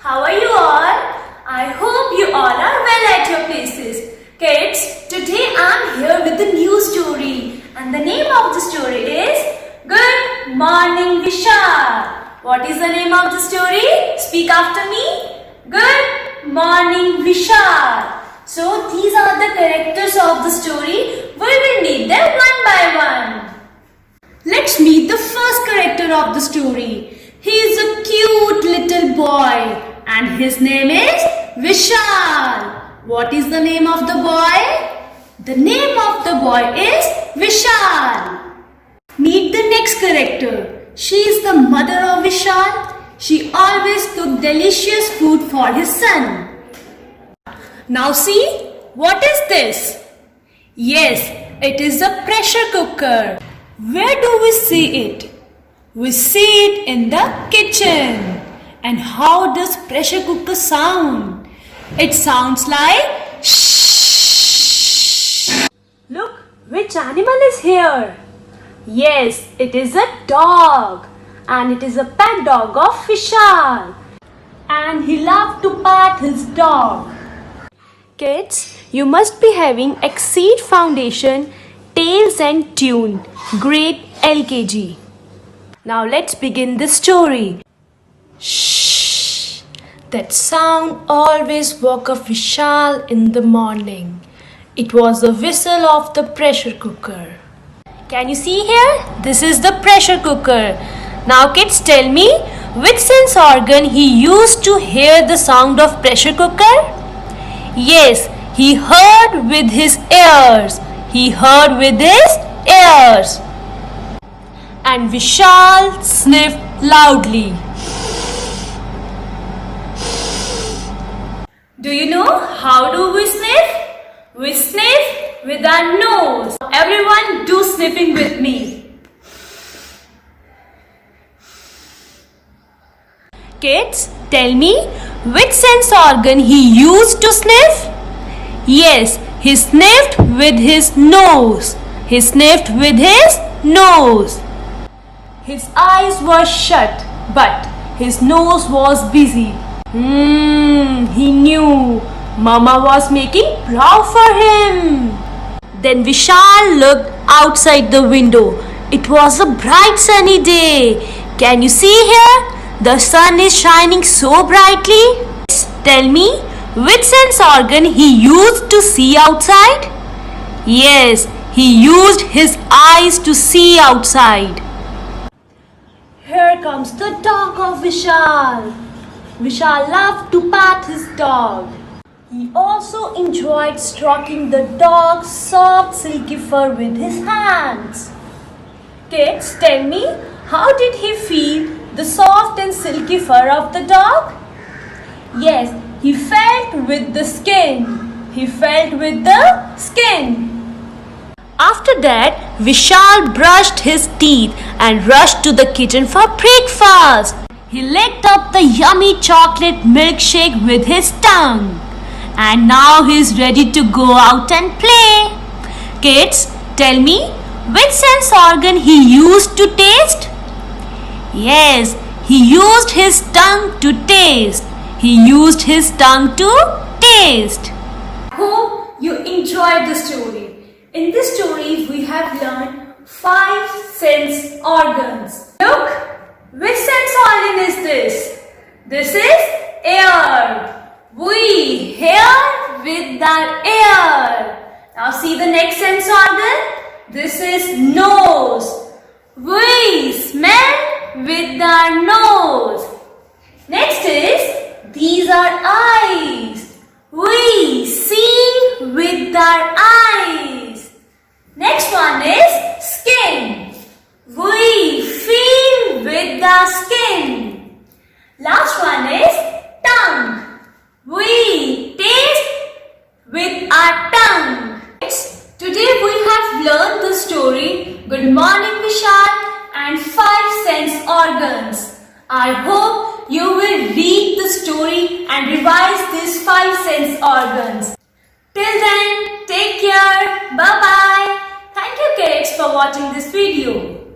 How are you all? I hope you all are well at your places. Kids, today I am here with a new story and the name of the story is Good Morning Vishal. What is the name of the story? Speak after me. Good Morning Vishal. So these are the characters of the story. We will meet them one by one. Let's meet the first character of the story. He is a cute little boy and his name is Vishal. What is the name of the boy? The name of the boy is Vishal. Meet the next character. She is the mother of Vishal. She always cooked delicious food for his son. Now see, what is this? Yes, it is a pressure cooker. Where do we see it? We see it in the kitchen. And how does pressure cooker sound? It sounds like shh. Look, which animal is here? Yes, it is a dog. And it is a pet dog of Vishal. And he loved to pat his dog. Kids, you must be having Exceed Foundation, Tales and Tune, grade LKG. Now let's begin the story. Shh! That sound always woke up Vishal in the morning. It was the whistle of the pressure cooker. Can you see here? This is the pressure cooker. Now kids, tell me, which sense organ he used to hear the sound of pressure cooker? Yes, he heard with his ears. He heard with his ears. And Vishal sniffed loudly. Do you know how do we sniff? We sniff with our nose. Everyone do sniffing with me. Kids, tell me, which sense organ he used to sniff? Yes, he sniffed with his nose. He sniffed with his nose. His eyes were shut, but his nose was busy. He knew Mama was making plow for him. Then Vishal looked outside the window. It was a bright sunny day. Can you see here? The sun is shining so brightly. Tell me, which sense organ he used to see outside? Yes, he used his eyes to see outside. Here comes the dog of Vishal. Vishal loved to pat his dog. He also enjoyed stroking the dog's soft silky fur with his hands. Kids, tell me, how did he feel the soft and silky fur of the dog? Yes, he felt with the skin. He felt with the skin. After that, Vishal brushed his teeth and rushed to the kitchen for breakfast. He licked up the yummy chocolate milkshake with his tongue. And now he is ready to go out and play. Kids, tell me, which sense organ he used to taste? Yes, he used his tongue to taste. He used his tongue to taste. Hope you enjoyed the story. In this story, we have learned 5 sense organs. Look, which sense organ is this? This is ear. We hear with our ear. Now see the next sense organ. This is nose. We smell with our nose. Next is, these are eyes. We see with our eyes. Next one is skin. We feel with the skin. Last one is tongue. We taste with our tongue. Today we have learned the story Good Morning Vishal and 5 sense organs. I hope you will read the story and revise these 5 sense organs. Till then, take care. Bye-bye. Thank you kids for watching this video.